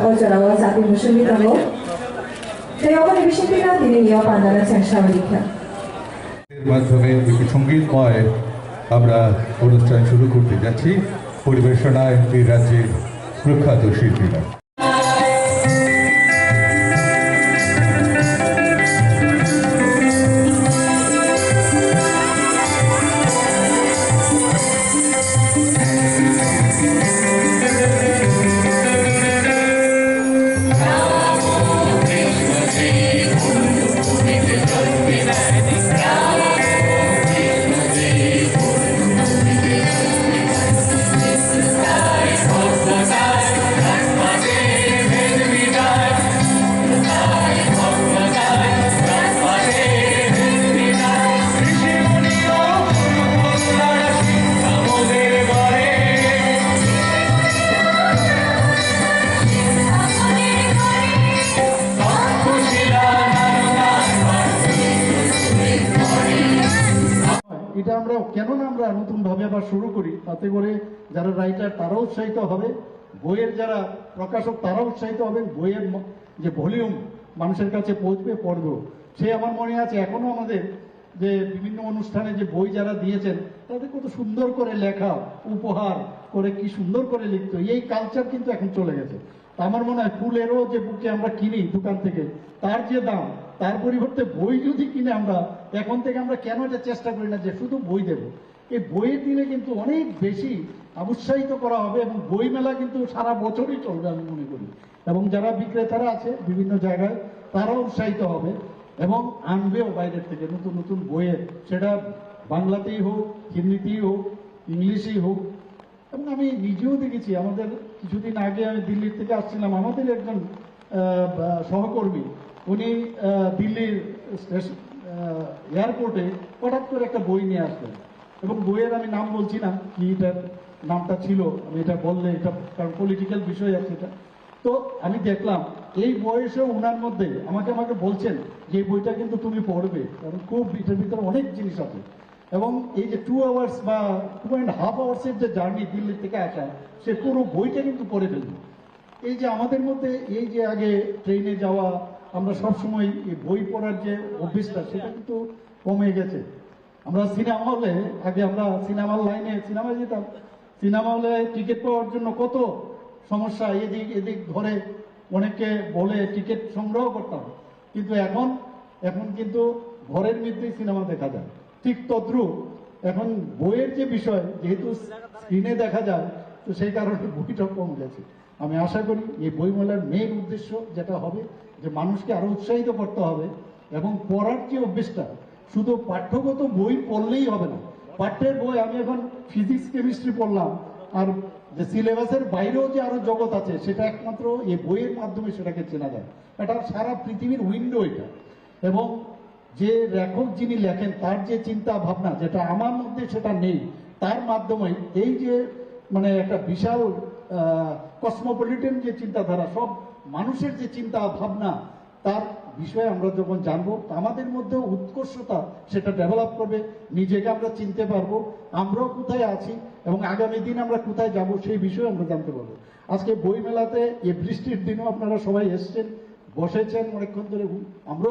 어쩌라고 사비 무슨이라고 대여건의 비신비가 디네이어 반다는 생샤오리카 মাধ্যমে একটি সঙ্গীতময় আমরা অনুষ্ঠান শুরু করতে যাচ্ছি পরিবেশনায় এই রাজ্যের প্রখ্যাত শিল্পীরা। এটা আমরা কেন না আমরা নতুনভাবে আবার শুরু করি, তাতে করে যারা রাইটার তারাও উৎসাহিত হবে, বইয়ের যারা প্রকাশক তারাও উৎসাহিত হবেন, বইয়ের যে ভলিউম মানুষের কাছে পৌঁছবে, পড়বে। সে আমার মনে আছে এখনো আমাদের যে বিভিন্ন অনুষ্ঠানে যে বই যারা দিয়েছেন তাদের কত সুন্দর করে লেখা, উপহার করে কি সুন্দর করে লিখতো, এই কালচার কিন্তু এখন চলে গেছে। তা আমার মনে হয় ফুলেরও যে বুকে আমরা কিনি দোকান থেকে, তার যে দাম, তার পরিবর্তে বই যদি কিনে আমরা এখন থেকে আমরা কেন এটা চেষ্টা করি না যে শুধু বই দেব। এই বইয়ের দিলে কিন্তু অনেক বেশি উৎসাহিত করা হবে এবং বই মেলা কিন্তু সারা বছরই চলবে আমি মনে করি, এবং যারা বিক্রেতারা আছে বিভিন্ন জায়গায় তারাও উৎসাহিত হবে এবং আনবেও বাইরের থেকে নতুন নতুন বইয়ের, সেটা বাংলাতেই হোক, হিন্দিতেই হোক, ইংলিশেই হোক। এবং আমি নিজেও দেখেছি, আমাদের কিছুদিন আগে আমি দিল্লির থেকে আসছিলাম, আমাদের একজন সহকর্মী উনি দিল্লির এয়ারপোর্টে হঠাৎ করে একটা বই নিয়ে আসলেন, এবং বইয়ের আমি নাম বলছি না কি এটার নামটা ছিল, আমি এটা বললে এটা কারণ পলিটিক্যাল বিষয় আছে এটা। তো আমি দেখলাম এই বয়সে ওনার মধ্যে আমাকে বলছেন যে এই বইটা কিন্তু তুমি পড়বে, কারণ খুব এটার ভিতরে অনেক জিনিস আছে। এবং এই যে 2 আওয়ার্স বা 2.5 আওয়ার্সের যে জার্নি দিল্লি থেকে আসা, সে পুরো বইটা কিন্তু পড়ে ফেলবে। এই যে আমাদের মধ্যে এই যে আগে ট্রেনে যাওয়া, আমরা সবসময় এই বই পড়ার যে অভ্যেসটা সেটা কিন্তু কমে গেছে। আমরা সিনেমা হলে আগে আমরা সিনেমার লাইনে সিনেমা যেতাম, সিনেমা হলে টিকিট পাওয়ার জন্য কত সমস্যা, এদিক ধরে অনেকে বলে টিকিট সংগ্রহ করতাম, কিন্তু এখন কিন্তু ঘরের মধ্যেই সিনেমা দেখা যায়। ঠিক তদ্রুপ এখন বইয়ের যে বিষয় যেহেতু স্ক্রিনে দেখা যায়, তো সেই কারণে বইটা কম গেছে। আমি আশা করি এই বইমেলার মেইন উদ্দেশ্য যেটা হবে যে মানুষকে আরো উৎসাহিত করতে হবে, এবং পড়ার যে অভ্যেসটা শুধু পাঠ্যগত বই পড়লেই হবে না। পাঠ্যের বই আমি এখন ফিজিক্স কেমিস্ট্রি পড়লাম, আর যে সিলেবাসের বাইরেও যে আরো জগৎ আছে সেটা একমাত্র এই বইয়ের মাধ্যমে সেটাকে চেনা যায়। এটা সারা পৃথিবীর উইন্ডো এটা, এবং যে লেখক যিনি লেখেন তার যে চিন্তা ভাবনা যেটা আমার মধ্যে সেটা নেই, তার মাধ্যমে এই যে মানে একটা বিশাল কসমোপলিটন যে চিন্তাধারা, সব মানুষের যে চিন্তা ভাবনা, তার বিষয়ে আমরা যখন জানবো আমাদের মধ্যেও উৎকর্ষতা সেটা ডেভেলপ করবে, নিজেকে আমরা চিনতে পারবো আমরাও কোথায় আছি এবং আগামী দিন আমরা কোথায় যাব সেই বিষয়ে আমরা জানতে পারবো। আজকে বই মেলাতে এই বৃষ্টির দিনও আপনারা সবাই এসছেন, বসেছেন অনেকক্ষণ ধরে,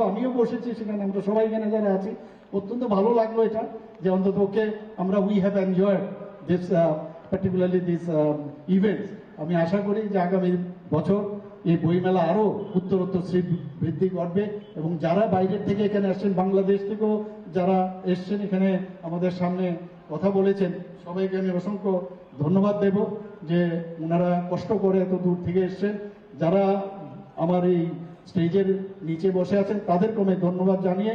আমিও বসেছি সেখানে, আমরা সবাই এখানে যারা আছি অত্যন্ত ভালো লাগলো এটা যে অন্তত ওকে আমরা we have enjoyed this particularly this events. আমি আশা করি যে আগামী বছর এই বইমেলা আরো উত্তরোত্তর বৃদ্ধি করবে, এবং যারা বাইরের থেকে এখানে আসছেন, বাংলাদেশ থেকেও যারা এসছেন এখানে আমাদের সামনে কথা বলেছেন, সবাইকে আমি অসংখ্য ধন্যবাদ দেব যে ওনারা কষ্ট করে এত দূর থেকে এসছেন। যারা আমার এই স্টেজের নিচে বসে আছেন তাদেরকে আমি ধন্যবাদ জানিয়ে